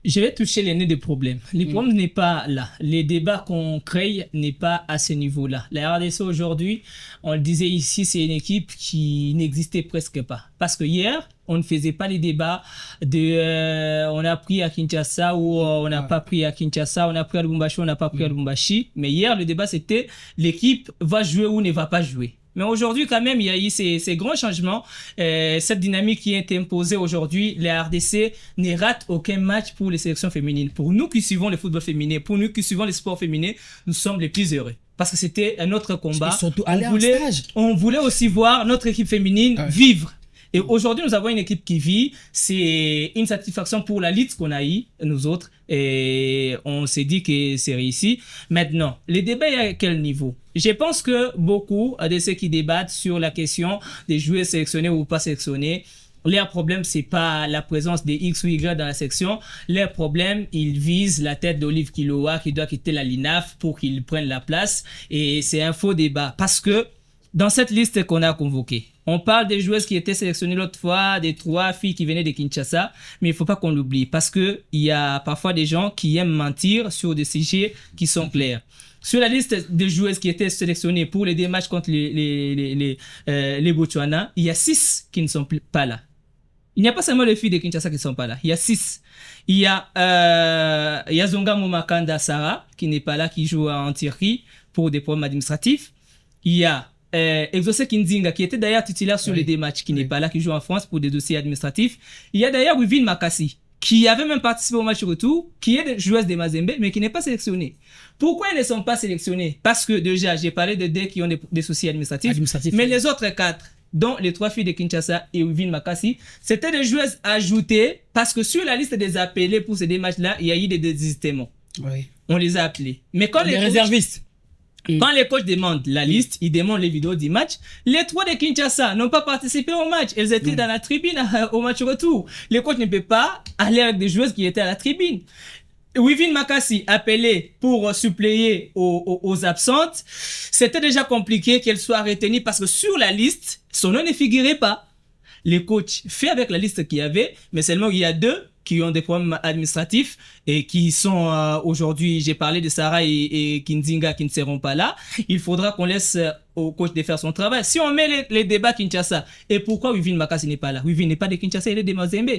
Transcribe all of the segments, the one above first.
Je vais toucher les nez des problèmes. Le problème n'est pas là. Les débats qu'on crée n'est pas à ce niveau-là. La RDC aujourd'hui, on le disait ici, c'est une équipe qui n'existait presque pas. Parce que hier, on ne faisait pas les débats de on a pris à Kinshasa ou on n'a pas pris à Kinshasa, on a pris à Lubumbashi, on n'a pas pris à Lubumbashi. Mais hier, le débat, c'était l'équipe va jouer ou ne va pas jouer. Mais aujourd'hui, quand même, il y a eu ces grands changements. Cette dynamique qui est imposée aujourd'hui, la RDC ne rate aucun match pour les sélections féminines. Pour nous qui suivons le football féminin, pour nous qui suivons les sports féminins, nous sommes les plus heureux. Parce que c'était un autre combat. Et surtout aller en stage. On voulait aussi voir notre équipe féminine vivre. Et aujourd'hui, nous avons une équipe qui vit. C'est une satisfaction pour la lutte qu'on a eu, nous autres. Et on s'est dit que c'est réussi. Maintenant, les débats à quel niveau? Je pense que beaucoup de ceux qui débattent sur la question des joueurs sélectionnés ou pas sélectionnés, leur problème, c'est pas la présence des X ou Y dans la section. Leur problème, ils visent la tête d'Olive Kiloa qui doit quitter la LINAF pour qu'il prenne la place. Et c'est un faux débat. Parce que dans cette liste qu'on a convoquée, on parle des joueuses qui étaient sélectionnées l'autre fois, des 3 filles qui venaient de Kinshasa, mais il faut pas qu'on l'oublie parce que il y a parfois des gens qui aiment mentir sur des sujets qui sont clairs. Sur la liste des joueuses qui étaient sélectionnées pour les 2 matchs contre les Botswana, il y a 6 qui ne sont pas là. Il n'y a pas seulement les filles de Kinshasa qui ne sont pas là. Il y a 6. Il y a Zonga Momakanda Sarah qui n'est pas là, qui joue en Turquie pour des problèmes administratifs. Il y a Exaucé Kinzinga qui était d'ailleurs titulaire sur les 2 matchs, qui n'est pas là, qui joue en France pour des dossiers administratifs. Il y a d'ailleurs Wivine Makassi qui avait même participé au match retour, qui est joueuse de Mazembe, mais qui n'est pas sélectionnée. Pourquoi ils ne sont pas sélectionnés? Parce que déjà, j'ai parlé de 2 qui ont des soucis administratifs, mais les autres 4, dont les 3 filles de Kinshasa et Wivine Makassi, c'était des joueuses ajoutées parce que sur la liste des appelés pour ces 2 matchs-là, il y a eu des désistements. Oui. On les a appelés. Mais quand les réservistes. Quand les coachs demandent la liste, ils demandent les vidéos du match. Les 3 de Kinshasa n'ont pas participé au match. Elles étaient dans la tribune au match retour. Les coachs ne peuvent pas aller avec des joueuses qui étaient à la tribune. Wivine Makassi, appelée pour suppléer aux absentes, c'était déjà compliqué qu'elle soit retenue parce que sur la liste, son nom ne figurait pas. Les coachs fait avec la liste qu'il y avait, mais seulement il y a 2 qui ont des problèmes administratifs et qui sont aujourd'hui, j'ai parlé de Sarah et Kinzinga qui ne seront pas là. Il faudra qu'on laisse au coach de faire son travail. Si on met les débats Kinshasa, et pourquoi Wivine Makassi n'est pas là? Wivine n'est pas de Kinshasa, elle est de Mazembe.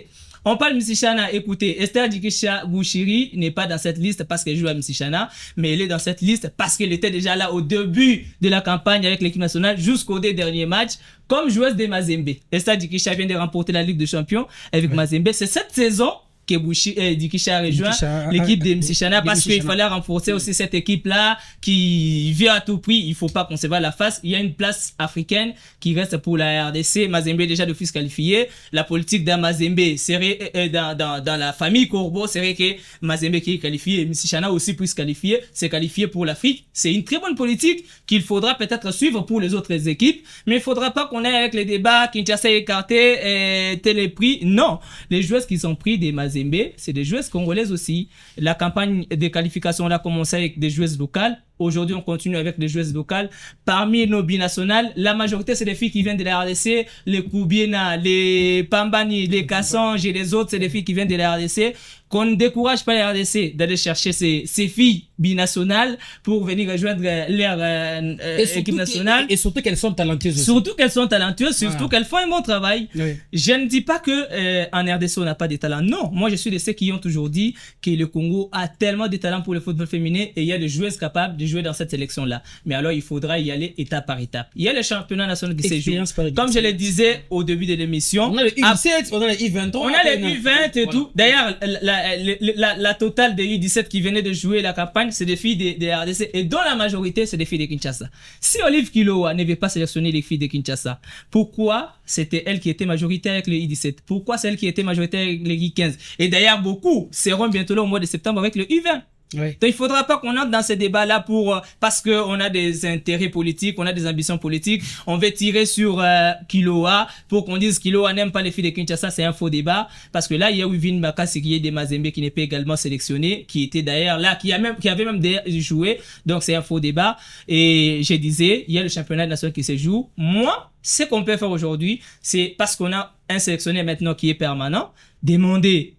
On parle Misichana, écoutez, Esther Dikisha Bouchiri n'est pas dans cette liste parce qu'elle joue à Misichana, mais elle est dans cette liste parce qu'elle était déjà là au début de la campagne avec l'équipe nationale jusqu'au dernier match comme joueuse de Mazembe. Esther Dikisha vient de remporter la Ligue des Champions avec Mazembe. C'est cette saison que Dikisha a rejoint l'équipe de Misichana parce qu'il fallait renforcer aussi cette équipe-là qui vient à tout prix. Il faut pas qu'on se voit la face. Il y a une place africaine qui reste pour la RDC. Mazembe est déjà d'office qualifié. La politique d'un Mazembe serait, dans la famille Corbeau, serait que Mazembe qui est qualifié et Misichana aussi puisse qualifier, c'est qualifié pour l'Afrique. C'est une très bonne politique qu'il faudra peut-être suivre pour les autres équipes, mais il faudra pas qu'on ait avec les débats Kinshasa écarté, tel est pris. Non. Les joueuses qui sont pris des Mazembe, c'est des joueuses congolaises aussi. La campagne de qualification, on a commencé avec des joueuses locales. Aujourd'hui, on continue avec des joueuses locales. Parmi nos binationales, la majorité, c'est des filles qui viennent de la RDC. Les Koubiena, les Pambani, les Kassange et les autres, c'est des filles qui viennent de la RDC. Qu'on ne décourage pas la RDC d'aller chercher ces filles binationales pour venir rejoindre leur équipe nationale. Et surtout qu'elles sont talentueuses aussi. Surtout qu'elles sont talentueuses, surtout qu'elles font un bon travail. Oui. Je ne dis pas que en RDC, on n'a pas de talent. Non, moi, je suis de ceux qui ont toujours dit que le Congo a tellement de talent pour le football féminin et il y a des joueuses capables de jouer dans cette sélection-là. Mais alors, il faudra y aller étape par étape. Il y a le championnat national qui se joue. Comme je le disais au début de l'émission. On a le U17, on a le U23. On a le U20 et tout. D'ailleurs, la totale des U17 qui venaient de jouer la campagne, c'est des filles de RDC et dont la majorité, c'est des filles de Kinshasa. Si Olive Kiloa ne veut pas sélectionner les filles de Kinshasa, pourquoi c'était elle qui était majoritaire avec le U17? Pourquoi c'est elle qui était majoritaire avec le U15? Et d'ailleurs, beaucoup seront bientôt là au mois de septembre avec le U20. Oui. Donc il faudra pas qu'on entre dans ces débats-là parce que on a des intérêts politiques, on a des ambitions politiques, on veut tirer sur Kiloa pour qu'on dise Kiloa n'aime pas les filles de Kinshasa, c'est un faux débat parce que là il y a Wivine Makassi qui est des Mazembe qui n'est pas également sélectionné, qui était d'ailleurs là, qui avait même joué, donc c'est un faux débat. Et je disais, il y a le championnat national qui se joue. Moi, ce qu'on peut faire aujourd'hui, c'est parce qu'on a un sélectionné maintenant qui est permanent, demander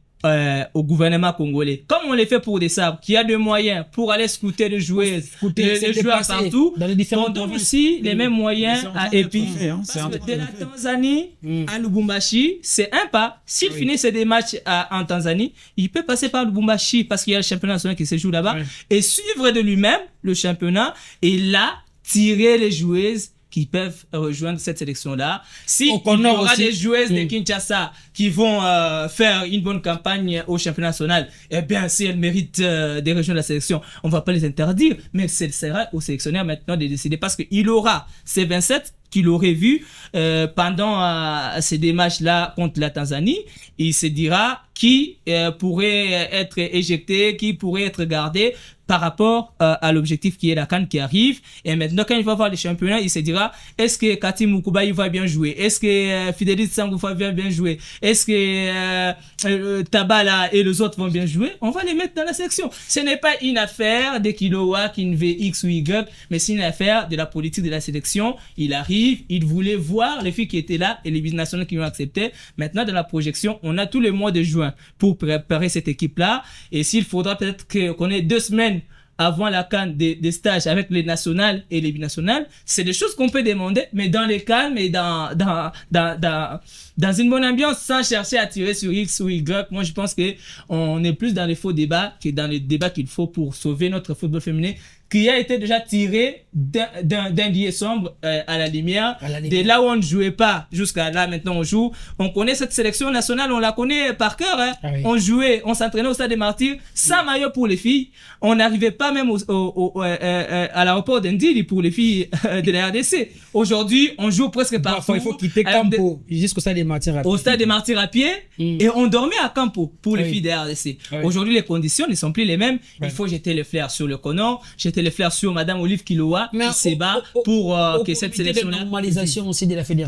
au gouvernement congolais, comme on le fait pour des sabres, qui a des moyens pour aller scouter les joueurs, les joueurs partout, dans les différentes on donne provinces. aussi les mêmes moyens et puis c'est en parce train que de de la le faire. Tanzanie à Lubumbashi, c'est un pas. S'il finit ses des matchs en Tanzanie, il peut passer par Lubumbashi parce qu'il y a le championnat national qui se joue là-bas et suivre de lui-même le championnat et là tirer les joueuses qui peuvent rejoindre cette sélection-là. Si il y aura des joueuses de Kinshasa qui vont faire une bonne campagne au championnat national, eh bien, si elles méritent de rejoindre la sélection, on va pas les interdire, mais ce sera au sélectionneur maintenant de décider parce qu'il aura ces 27 qu'il aurait vu pendant ces deux matchs-là contre la Tanzanie. Il se dira qui pourrait être éjecté, qui pourrait être gardé par rapport à l'objectif qui est la CAN qui arrive. Et maintenant, quand il va voir les championnats, il se dira, est-ce que Kati Mukuba, il va bien jouer? Est-ce que Fidelis Sangou va bien jouer? Est-ce que Tabala et les autres vont bien jouer? On va les mettre dans la sélection. Ce n'est pas une affaire de Kilowa, Kinve X ou Y, mais c'est une affaire de la politique de la sélection. Il arrive, il voulait voir les filles qui étaient là et les binationales qui l'ont accepté. Maintenant, dans la projection, on a tous les mois de juin pour préparer cette équipe-là. Et s'il faudra peut-être qu'on ait 2 semaines avant la CAN des stages avec les nationales et les binationales, c'est des choses qu'on peut demander, mais dans les calmes et dans une bonne ambiance, sans chercher à tirer sur X ou Y. Moi, je pense que on est plus dans les faux débats que dans les débats qu'il faut pour sauver notre football féminin, qui a été déjà tiré d'un billet sombre à la lumière. De là où on ne jouait pas jusqu'à là, maintenant on joue. On connaît cette sélection nationale, on la connaît par cœur. Hein. Ah oui. On jouait, on s'entraînait au Stade des Martyrs, sans maillot pour les filles. On n'arrivait pas même à l'aéroport d'Indili pour les filles de la RDC. Aujourd'hui, on joue presque partout. Il faut quitter Campo jusqu'au Stade des Martyrs à pied. Au Stade des Martyrs à pied. Et on dormait à Campo pour les filles de la RDC. Aujourd'hui, les conditions ne sont plus les mêmes. Il faut jeter le flair sur le Conan, jeter le flair sur Madame Olive Kilowa qui se bat pour que cette sélection-là. Normalisation aussi de la fédération.